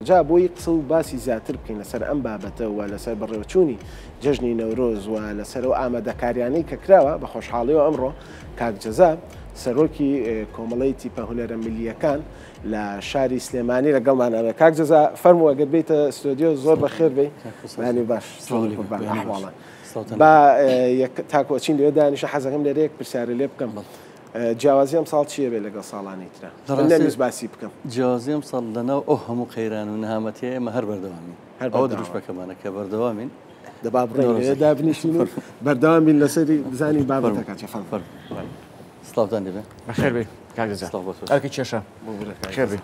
جا بۆی قسە و باسی زیاتر بکەین لەسەر ئەم بابەتەوە لەسەر بەڕێوەچوونی جەژنی نەورۆز و لەسەرەوە ئامادەکاریانەی کە کراوە بە خۆشحاڵیەوە ئەمڕۆ کاک جەزا سەرۆکی کۆمەڵەی تیپە هونەرە ملیەکان لە شاری سلێمانی لەگەڵمانە. کاک جەزا فەرمووە گەر بێتە ستۆدیۆ زۆر بەخێر بێ بانی باش ئەحواڵە با تاکۆچین لێ دانیشە حەزەکەم لێرەیەک پرسیارە لێ بکەم جیاوازی ئەم ساڵ چییە بێ لەگەڵ ساڵانی ترە نەویست باسی بکەم جیاوازی ئەم ساڵ لەناو ئەو هەموو قەیران و نەهامەتیە ئێمە هەر بەردەوامین ئەوە دروشبەکەمانە کە بەردەوامین دەبا بڕێدا بنیشین و بەردەوام بین لەسەری بزانی بابەتەکە چه فەرق سڵاوتان دەبێ بەخێر بێ کاک جەزا ئەرکی کێشە بەخێر بێ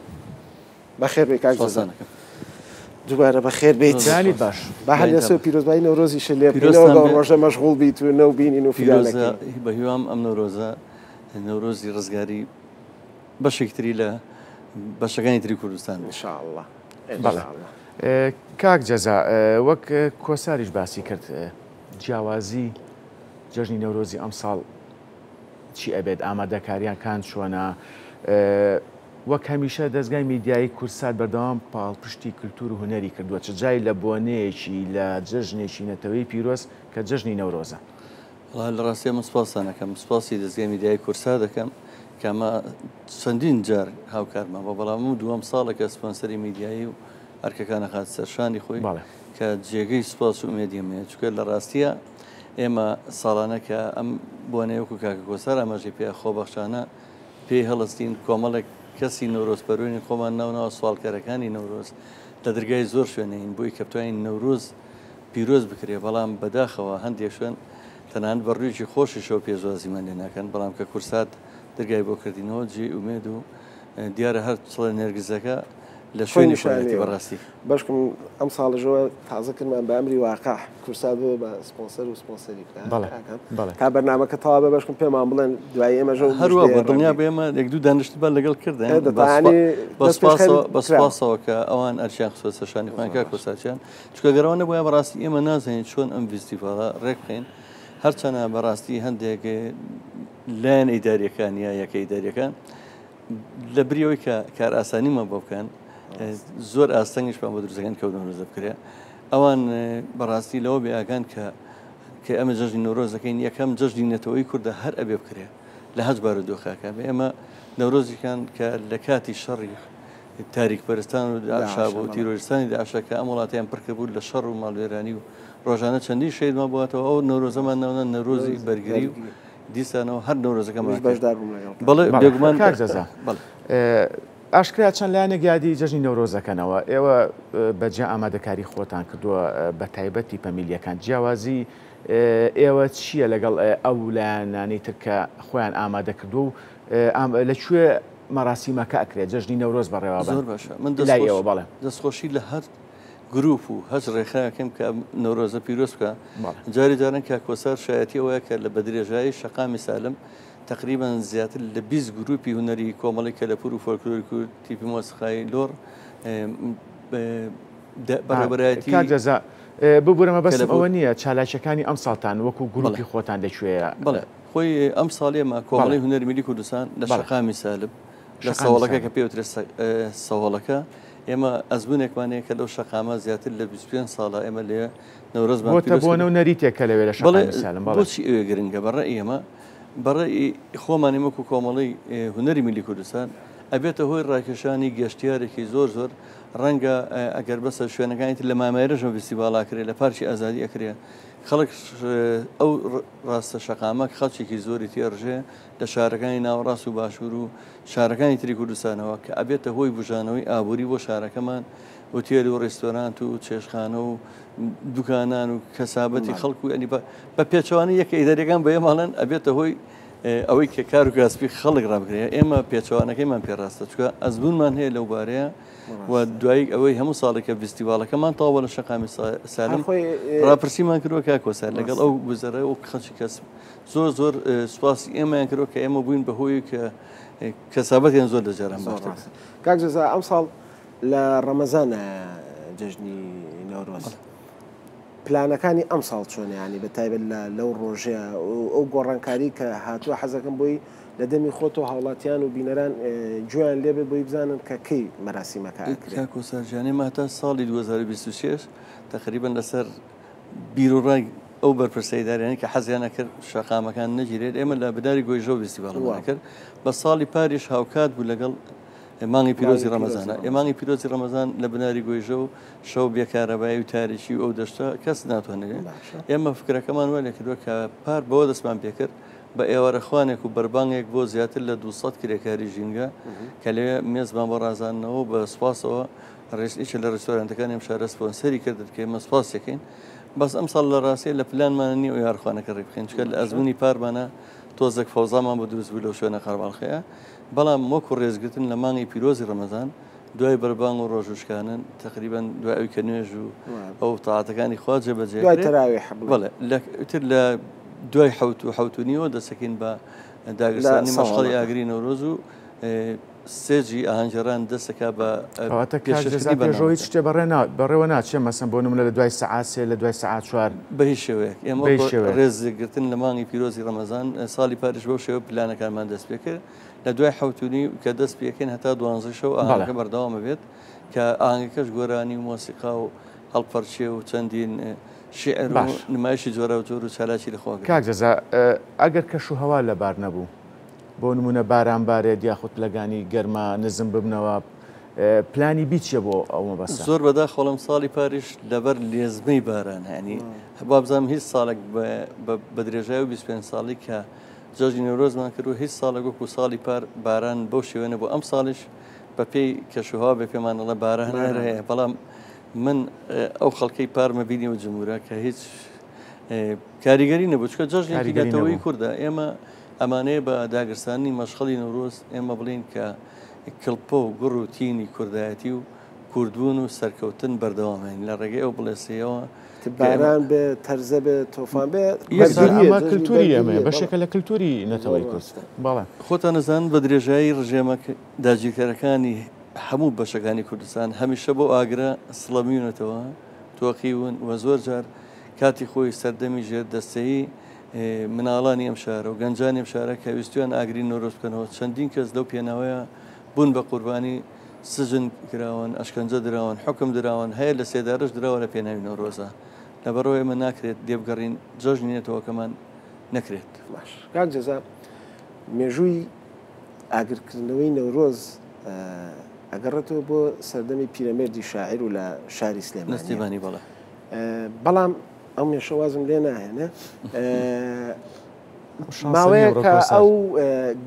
بەخێر بێ کاک جەزا دووبارە بەخێر بێت زانیت باش با هەر لەسەر پیرۆزبایی نەورۆزیشە لێ بکەینەوە ڕۆژە مەشغوڵ بیت و نەو بینین و فیرۆزە بە هیوام ئەم نەورۆزە نەورۆزی ڕزگاری بەشێکتری لە بەشەکانی تری کوردستان ئینشاءالله. کاک جەزا وەک کۆساریش باسی کرد جیاوازی جەژنی نەورۆزی ئەم ساڵ چی ئەبێت ئامادەکاریان کان چۆنە وەک هەمیشە دەستگای میدیایی کورسات بەردەوام پاڵپشتی کللتور و هونەری کردووە چ جای لە بۆنەیەکی لە جەژنێکی نەتەوەی پیرۆز کە جەژنی نەورۆزە. لە ڕاستی من سپاسان دەکەم سپاسی دەستگای میدیایی کورسا دەکەم کەمە چەندین جار هاوکارمە بە بەڵام و دووەم ساڵێکە سپۆنسەری میدیایی و هەرکەکانە خات سەرشانی خۆی کە جێگەی سپاس و ئومێدیمەیە چکە لە ڕاستیە ئێمە ساڵانە کە ئەم بۆنەیەکو کاکە کۆسار ئەمەژی پێ خۆبەخشانە پێی هەڵستین کۆمەڵێک کەسی نەورۆزپەروێنی خۆمان ناونەوە سوالکەرەکانی نەورۆز لە دەرگای زۆر شوێنین بۆی کە بتوانین نەورۆز پیرۆز بکرێ بەڵام بەداخەوە هەندێک شوێن تەنانەت بەڕوویەکی خۆشیشەوە پێشوازیمان لێ ناکەن بەڵام کە کورسات دەرگای بۆ کردینەوە جێ ئومێد و دیارە هەر چڵە نێرگزەکە لە شوێنی شوێنێتی بەڕاستی باشکم ئەم ساڵژەوە تازەکردمان بە ئەمری واقع کورسات بۆ بە سپۆنسەر و سپۆنسەری کا بەرنامەکە تەوا بە باشکم پێمان بڵێن دوای ئێمەژە هەروە بە دڵنیا بێمە یەک دوو دانیشت بە لەگەڵ کردن بەسپاسەوە کە ئەوان ئەرچیان خسۆ سەرشانی خوانکە کۆساچیان چکە گەرەوە نەبووە بەڕاستی ئێمە نازانین چۆن ئەم فیستیڤاڵە ڕێک بخەین هەرچەنە بەڕاستی هەندێک لایەن ئیداریەکان یا یەکە ئیداریەکان لە بریەوەی کە کار ئاسانیمە بۆ بکەن زۆر ئاستەنگیشمان بۆ دروستەکان کەوتنە نەورۆز بکرێ ئەوان بەڕاستی لەوە بێئاگان کە ئەمە جەژنی نەورۆزەکەین یەکەم جەژنی نەتەوەی کووردە هەر ئەبێ بکرێ لە هەج بارودۆخەکە بێ ئێمە نەورۆزیکان کە لە کاتی شەڕی تاریکپەرستان و داعشاب و تیرۆریستانی داعشەکە ئەم وڵاتیان پڕکەبوو لە شەڕ و ماڵوێرانی و ڕۆژانە چەندی شەیدمان بواتەوە ئەو نەورۆزەمان ناونە نەورۆزی بەرگری و دیسانەوە هەر نەورۆزەکەمان بەڵێ بێگومان کاک جەزا ئاشکرا چەند لایەنێک یادی جەژنی نەورۆزەکەنەوە ئێوە بەجێ ئامادەکاری خۆتان کردووە بە تایبەتی پەمیلیەکان جیاوازی ئێوە چییە لەگەڵ ئەو لایەنانی تر کە خۆیان ئامادە کردو و لەکوێ مەراسیمەکە ئەکرێت جەژنی نەورۆز بەڕێوە زۆر باشە من لایەوە بەڵێ دەستخۆشی لە هەر گروپ و هەز ڕێخەکەم کە نەورۆزە پیرۆز بکە جاری جارن کە کۆسار شایەتی ئەوەیە کە لە بەدرێژایی شەقامی سالم تقریبا زیاتر لە 20 گروپی هونەری کۆمەڵی کەلەپور و فۆلکلۆری کورد تیپی مۆسیقای لۆر بەڕێوەبەرایەتی کاک جەزا ببوورەمە بەسم ئەوە نییە چالاکیەکانی ئەم ساڵتان وەکو گروپی خۆتان لەکوێیە بڵێ خۆی ئەم ساڵێمە کۆمەڵی هونەری میلی کوردستان لە شەقامی سالم لە سەوڵەکە کە پێوترێت سەوڵەکە ئێمە ئەزبوونێکمانەیە کە لەو شەقامە زیاتر لە 25 ساڵە ئێمە لێ نەورۆزمان بۆنە و نەریتێکە لەوێ لە شەقامی سالم بۆچی ئەوێ گرنگە بەڕێی ئێمە بەڕێی خۆمانی وەکو کۆمەڵی هونەری میلی کوردستان ئەبێتە هۆی ڕاکێشانی گەشتیارێکی زۆر زۆر ڕەنگە ئەگەر بەسەر شوێنەکانی تر لە مامایرەژە فیستیڤاڵاکرێت لە پارکی ئازادی ئەکرێ خەڵک ئەو ڕاستە شەقامە خەڵکێکی زۆری تێڕژێ لە شارەکانی ناوەڕاست و باشوور و شارەکانی تری کوردستانەوە کە ئەبێتە هۆی بژانەوەی ئابووری بۆ شارەکەمان ئۆتێل و ڕێستۆرانت و چێشخانە و دوکانان و کەسابەتی خەڵکو ئەنی بە پێچوانی یەکە ئیدارەکان بە ئێماڵەن ئەبێتە هۆی ئەوەی کە کار و گاسپی خەڵک ڕابگرێ ئێمە پێچوانەکەیمان پێڕاستە چکە ئەزبوونمان هەیە لەو بارەیە و دوایی ئەوەی هەموو ساڵێکە فیستیڤاڵەکەمان تاوە لە شەقامی سالم ڕاپرسیمان کردووە کا کۆسار لەگەڵ ئەو گوزەرە و خەڵکی کەس زۆر زۆر سوپاسی ئێمەیان کردووە کە ئێمە بووین بەهۆی کە کەسابەتیان زۆر لە جاران باشتر. کاک جەزا ئەم ساڵ لە ڕەمەزانە جەژنی نەورۆز پلانەکانی ئەم ساڵ چۆنیانی بە تایبەت لەو ڕۆژەیە ئەو گۆڕانکاری کە هاتووە حەزەکەم بۆی لە دەمی خۆتەوە هاوڵاتیان و بینەران گویان لێبێ بۆی بزانن کە کەی مەراسیمەکە ئەکرێت. کۆسەرجانەی ماتا ساڵی 2026 تقریبان لەسەر بیرۆڕای ئەو بەرپرسەیداریانی کە حەزیانە کرد شەقامەکان نەگیرێت ئێمە لە بەداری گۆیژە فستیڤالمان کرد بە ساڵی پاریش هاوکات بوو لەگەڵ مانگی پیرۆزی ڕەمەزانە ئێمانی پیرۆزی ڕەمەزان لە بناری گۆیژە و شەو بێکارەبایی و تاریکی و ئەو دەشتا کەس ناتوانێت ئێمە فکرەکەمان وە لێ کردووە کە پار بەوە دەستمان پێکرد بە ئێوارەخوانێک و بەربانگێک بۆ زیاتر لە 200 کرێکاری ژینگە کە لەوێ مێزمان بۆ ڕازانەوە بە سوپاسەوە ڕێژیچە لە ڕێستۆرانتەکانی ئەم شارە سپۆنسەری کردت کە ئێمە سوپاسێکین بەس ئەم ساڵ لە ڕاستی لە پلانمانە نیە و یارخوانەکە ڕێبخین چکە لە ئەزمموی پارمانە تۆزێک فەوزامان بە دروست بوو لەو شوێنە قەرباڵخەیە بەڵام وەکو ڕێزگرتن لە مانگی پیرۆزی ڕەمەزان دوای بەربانگ و ڕۆژوشکانن تقریبان دوای ئەوی کە نوێژ و ئەو تاعاتەکانی خوا جێبەجێ تر لە دوای حوت و حوتونیەوە دەسەکەین بە داگرستانی مەشغەڵی ئاگری نەورۆز و سێجی ئاهەنجەران دەسەکە بە پێشەوەی شتێ بەڕێوە ناچێ مەسم بۆ نمونە لە دوای سەعات سێ لە دوای سەعات چوار بە هیچ شێوەیەک ئێمە ڕێزگرتن لە مانگی پیرۆزی ڕەمەزان ساڵی پارش بەو شێوە پلانەکانمان دەست پێ کرد لە دوای حوتونی کە دەست پێکەین هەتا 12 شەو ئاهەنگەکە بەردەوامە بێت کە ئاهەنگەکەش گۆرانی و مۆسیقا و هەڵپەرچێ و چەندین شعر و نمایشی جۆرە و جۆر و چالاکی لەخوا کاک جەزا ئەگەر کەش و هەوا لەبار نەبوو بۆ نمونە باران بارێت یاخود لەگانی گەرما نزم ببنەوە پلانی بیچێ بۆ ئەومە بەس زۆر بەداخەڵم ساڵی پاریش لەبەر لێزمەی باران هەنی با بزانم هیچ ساڵێک بە درێژای و 25 ساڵی کە جۆژی نەورۆزمان کرد و هیچ ساڵێک وەکو ساڵی پار باران بەو شێوێنە بۆ ئەم ساڵیش بە پێی کەشوها بە پێمانەڵە باران هەیە بەڵام من ئەو خەڵکەی پارمە بینی و جمهورە کە هیچ کاریگەری نەبوو چکە جۆژنێکی دەتەوەی کووردە ئێمە ئەمانەیە بە داگرستانی مەشغەڵی نەورۆز ئێمە بڵین کە کڵپۆ و گوڕ و تینی کوردایەتی و کوردبوون و سەرکەوتن بەردەوامین لە ڕێگەی ئەو بڵێسەوە باران بێ تەرزە بێ تۆفان بێ ئەمە کللتوری ئەمە بەشێکە لە کللتوری نەتەوەی کورد بەڵێ خۆتان نەزان بە درێژایی ڕژێمە داگیرکەرەکانی هەموو بەشەکانی کوردستان هەمیشە بۆ ئاگرە سڵەمیونەتەوە تۆقیون وە زۆر جار کاتی خۆی سەردەمی ژێر دەستەیی مناڵانی ئەم شارە و گەنجانی ئەم شارە کە ویستیان ئاگری نۆرۆز بکەنەوە چەندین کەس لەو پێناوەیە بوون بە قوربانی سجن کراون ئەشکەنجە دراون حکم دراون هەیە لە سێدارش دراوە لە پێناوی نۆرۆزە لەبەرەوە ئێمە ناکرێت دێبگەڕین جۆژنێتەوەکەمان نەکرێت کاک جەزا مێژووی ئاگرکردنەوەی نەورۆز ئەگەڕێتەوە بۆ سەردەمی پیرەمێردی شاعیر و لە شاری سلێمانی بەڵێ بەڵام ئەو مێشەوازم لێ ناهێنە ماوەیە کە ئەو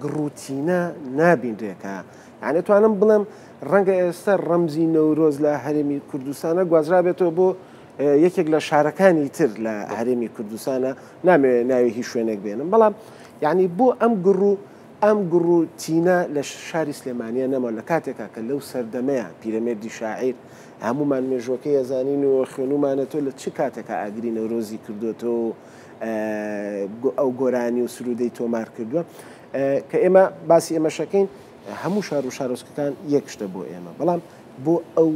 گڕوتینە نابینرێکە یعنی توانم بڵێم ڕەنگە ئێستا ڕەمزی نەورۆز لە هەرێمی کوردستانە گوازرا بێتەوە بۆ یەکێک لە شارەکانی تر لە هەرێمی کوردستانە نامەوێت ناوی هیچ شوێنێک بێنم بەڵام یعنی بۆ ئەم گڕوتینە لە شاری سلێمانیە نەمە لە کاتێکا کە لەو سەردەمەیە پیرەمێردی شاعیر هەمومان مێژوەکەی ئەزانین و خوێنومانێتەوە لە چ کاتێکە ئاگری نەورۆزی کردوێتەوە ئەو گۆرانی و سرودەی تۆمار کردووە کە ئێمە باسی ئێمەشەکەین هەموو شار و شارۆچکەکان یەک شتە بۆ ئێمە بەڵام بۆ ئەو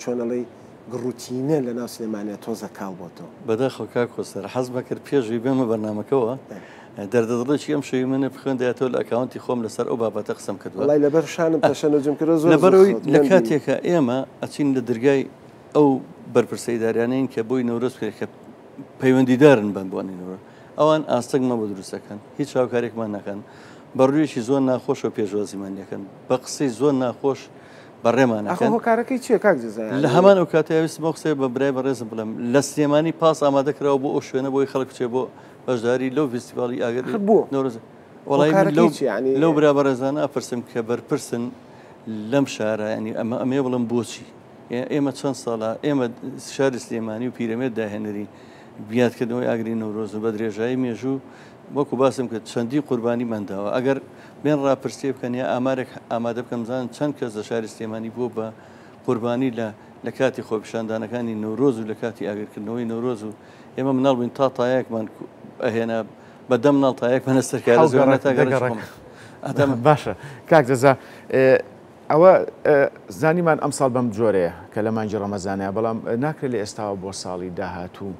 چۆنەڵی گڕوتینە لە ناو سلێمانە تۆزە کاڵ بۆتەوە بەداخەوە کاک خۆسەر حەز بەکرد پێشوی بێمە بەرنامەکەەوە دەردەدڵێکی ئەم شەوی بخوێندایەوە لە ئەکاونتی خۆم لەسەر ئەو بابەتە قسەم کردووە وڵای لەبەر شانم تەشەنەجم کرد زۆر لەبەرەوەی لە کاتێکە ئێمە ئەچین لە دەرگای ئەو بەرپرسەیداریانەیە کە بۆی نەورۆز کرێت کە پەیوەندیدارن بەنبوانی نەورۆ ئەوان ئاستەگمە بۆ دروستەکەن هیچ هاوکارێکمان نەکەن بەڕوویەکی زۆر ناخۆش و پێشوازیمان یەکەن بە قسەی زۆر ناخۆش بەڕێمانەکەن هۆکارەکەی چیە کاک جەزا لە هەمان ئەو کاتەویست بۆ قسەی بە برای بەڕێزم بڵم لە سلێمانی پاس ئامادەکراوە بۆ ئەو شوێنە بۆی خەڵک بچێ بۆ بەشداری لەو فستیڤاڵی ئاگر نەورۆز وڵای لەو برا بەڕێزانە ئەپرسم کە بەرپرسن لەم شارە ینی ئەمێ بڵم بۆچی ئێمە چەند ساڵە ئێمە شاری سلێمانی و پیرەمێرد داهێنەری بیادکردنەوەی ئاگری نەورۆز و بە درێژایی مێژوو وەکو باسم کرد چەندی قوربانی منداوە ئەگەر بێن ڕاپرسێ بکەن یا ئامارێک ئامادە بکەم زان چەند کەس لە شاری سلێمانی بۆ بە قوربانی لە کاتی خۆپیشاندانەکانی نەورۆز و لە کاتی ئاگرکردنەوەی نەورۆز و ئێمە مناڵ بووین تا تایەکمان ئەهێنا بەدەم مناڵ تایەک مەنەستەرکارە باشە کاک جەزا ئەوە زانیمان ئەم ساڵ بەم جۆرەیە کە لە مانگی ڕەمەزانەیە بەڵام ناکرێت لە ئێستاوە بۆ ساڵی داهاتوو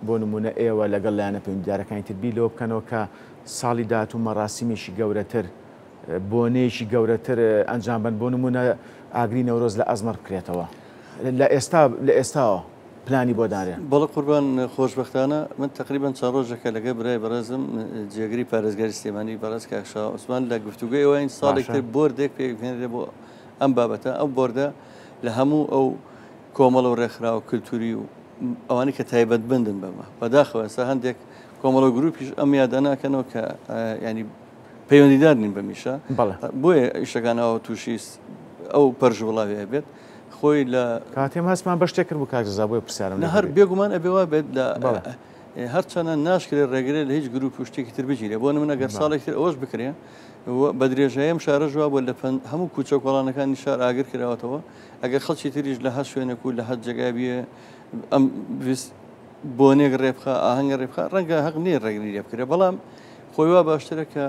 بۆ نمونە ئێوە لەگەڵ لایەنە پەیوەندیدارەکانی تربی لەوە بکەنەوە کە ساڵی داهاتوو مەراسیمێکی گەورەتر بۆنەیەکی گەورەتر ئەنجام بن بۆ نمونە ئاگری نەورۆز لە ئەزمەر بکرێتەوە لە ئێستاوە پلانی بۆ دارێن. بەڵە قوربان خۆشبەختانە من تقریبان چەند ڕۆژێکە لەگە برای بەڕێزم جێگری پارێزگاری سلێمانی بەڕێز کاکشا عوسمان لە گفتوگوی ئەوەین ساڵێکتر بۆردێک پێکهێنرێ بۆ ئەم بابەتە ئەو بۆردە لە هەموو ئەو کۆمەڵە و ڕێکخرا و کللتوری و ئەوانی کە تایبەت بندن بەمە بەداخەوە ئێستا هەندێک کۆمەڵە گروپیش ئەم یادەناکەنەوە کە ینی پەیوەندیدار نین بە میشە بۆیە ئیشەکانەوە تووشی ئەو پەرژ وڵاوی بێت خۆی لە کاتێم هەستمان بە شتێک کرد بوو کاکزا بۆی پرسیارم هەر بێگومان ئەبێوا بێت لە هەرچەنە ناشکرێت ڕێگرێت لە هیچ گروپ و شتێکی تر بگیرێ بۆ من ئەگەر ساڵێکتر ئەوەش بکرێ بە درێژەیەم شارە ژوا بۆ لە هەموو کوچە کۆڵانەکانی شار ئاگر کراوەتەوە ئەگەر خەڵکی تریش لە هەر شوێنێک و لە هەر جێگابیە ئەم بۆنێک ڕێبخە ئاهەنگە ڕێبخە ڕەنگە حەق نییە ڕێگری لێ بکرێ بەڵام خۆی وا باشترە کە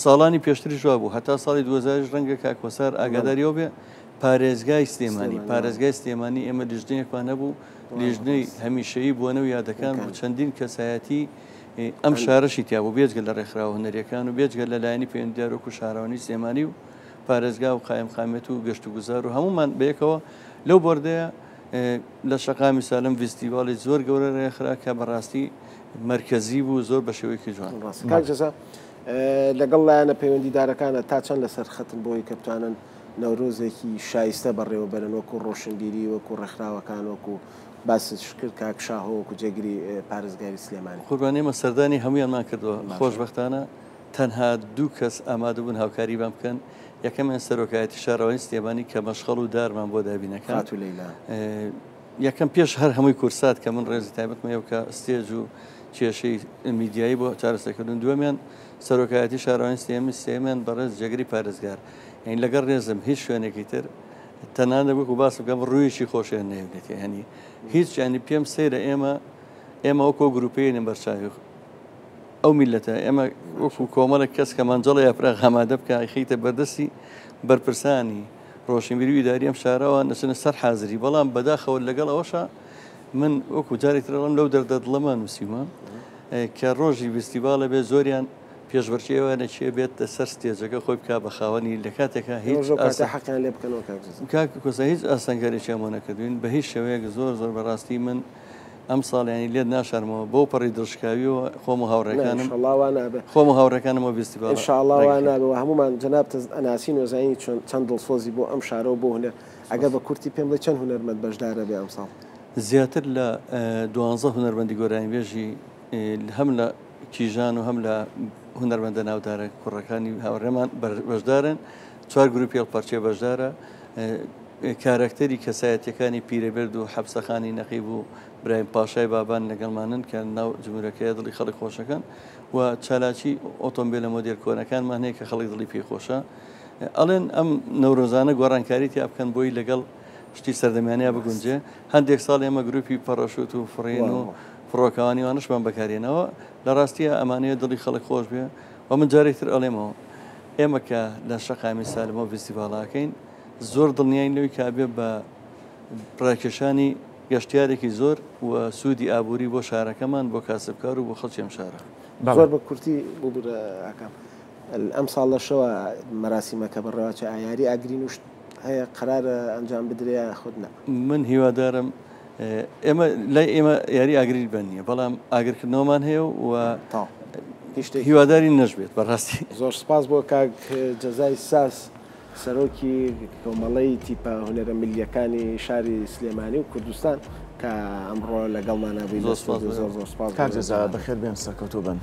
ساڵانی پێشتری ژوا بوو هەتا ساڵی 2000 ڕەنگە کاکۆسار ئاگاداریەوە بێ پارێزگای سلێمانی ئێمە لیژنەیەکمان هەبوو لیژنەی هەمیشەیی بوونە و یادەکان بوو چەندین کەسایەتی ئەم شارەشی تیا بوو بێجگە لە ڕێکخراوە هونەریەکان و بێجگە لە لایەنی پەیوەندیدار و شارەوانی سلێمانی و پارێزگا و قایمقامێت و گەشت و گوزار و هەمومان بەیەکەوە لەو بۆردەیە لە شەقامی سالم فیستیڤاڵی زۆر گەورە ڕێکخرا کە بەڕاستی مرکزی بوو زۆر بە شێوەیەکی جوان. لەگەڵ لایەنە پەیوەندیدارەکانە تا چەند لەسەر خەتن بۆی کە بتوانن نەورۆزێکی شایستە بەڕێوە بەرن وەکو ڕۆشنبیری وەکو ڕێکخراوەکان وەکو باسش کرد کاکشاهۆ وەکو جێگری پارێزگاری سلێمانی. قوربانیمە سەردانی هەمویانمان کردەوە خۆشبەختانە تەنها دوو کەس ئامادە بوون هاوکاری بام بکەن یەکەمیان سەرۆکایەتی شارەوەی سلێمانی کە مەشغەڵ و دارمان بۆ دابینەکان یەکەم پێش هەر هەمووی کورسات کە من ڕێزی تایبەتمەوە کە ستێج و کێشەی میدیایی بۆ چارەسەرکردن دووەمیان سەرۆکایەتی شارەوەی سلێمان بەڕێز جێگری پارێزگار یعنی لەگەڵ ڕێزم هیچ شوێنێکی تر تەنانە وەکو باس بکەم ڕوویشی خۆشیان نەیەبێت ینی هیچ ینی پێم سەیرە ئێمە وەکو گروپەیەنی بەرچاوی ئەو میلەتە ئێمە وەکو کۆمەڵێک کەس کە مانجەڵە یاپراغ هەمادە بکە خیتە بەردەستی بەرپرسانی ڕۆشنبیری و ئیداری ئەم شارەوە نەچنە سەر حازری بەڵام بەداخەوە لەگەڵ ئەوەشە من وەکو جارێک ترڵم لەو دەردە دڵەمە نووسیمە کە ڕۆژی فیستیڤالە بێ زۆریان پێشبەرچێوانە چێ بێت سەر ستێجەکە خۆی بک بە خاوەنی لە کاتێکە هیچ حەقیان لێ بکەنەوە کۆسا هیچ ئاسانگاریشیان نەکردوین بە هیچ شێوەیەک زۆر بەڕاستی من ئەم ساڵیانی لێت ناشارمەوە بۆ پەڕی دڵشکاویەوە خۆم و هاوڕێکانمەوە بیستیبال ئینشاءڵڵاوانەوە هەمومان جەناب ئەناسین وەزانی چەند دڵسۆزی بۆ ئەم شارەوە بۆ هونەر ئەگەر بە کورتی پێم بڵێ چەند هونەرمەند بەشدارە بێ ئەم ساڵ زیاتر لە 12 هونەرمەندی گۆرانی بێژی هەم لە کیژان و هەم لە هونەرمەندە ناودارە کوڕەکانی هاوڕێمان بەشدارن 4 گروپی هەڵپەرچێ بەشدارە کارکتەری کەسایەتیەکانی پیرەبرد و حەبسەخانی نەقیب و برایم پاشای بابان لەگەڵمانن کە ناو جمهورەکەی دڵی خەڵک خۆشەکەن و چالاکی ئۆتۆمبیلە مۆدێل کۆنەکانمان هەیە کە خەڵک دڵی پێخۆشە ئەڵێن ئەم نەورۆزانە گۆڕانکاری تیا بکەن بۆی لەگەڵ شتی سەردەمانیا بگونجێ هەندێک ساڵ ئێمە گروپی پەڕەشوت و فڕین و فڕۆکەوانیوانشمان بەکارێنەوە لە ڕاستیە ئەمانەیە دڵی خەڵک خۆش بێ و من جارێکتر ئەڵێمەوە ئێمە کە لە شەقامی سالمەوە فیستیڤاڵاکەین زۆر دڵنیاین لەوەی کابێ بە ڕاکێشانی گەشتیارێکی زۆر و سوودی ئابووری بۆ شارەکەمان بۆ کاسبکار و بۆ خەڵکی ئەم شارە زۆر بە کورتی بوو ئاکام ئەم ساڵ لە شەوە مەراسیمەکە بەڕێواچە ئایاری ئاگرین وشت هەیە قرارە ئەنجام بدرێ خودنا من هیوادارم ئێمە لای ئێمە یاری ئاگری بەنیە بەڵام ئاگرکردنەوەمان هەیە و هیواداری نەژبێت بەڕاستی زۆر سپاس بۆ کاک جەزای ساس سەرۆکی کۆمەڵەی تیپە هونەرە ملیەکانی شاری سلێمانی و کوردستان کە ئەمڕۆ لەگەڵمانە بووین. زۆر سپاس. کاک جەزا بەخێر بێن سەرکەوتوو بن.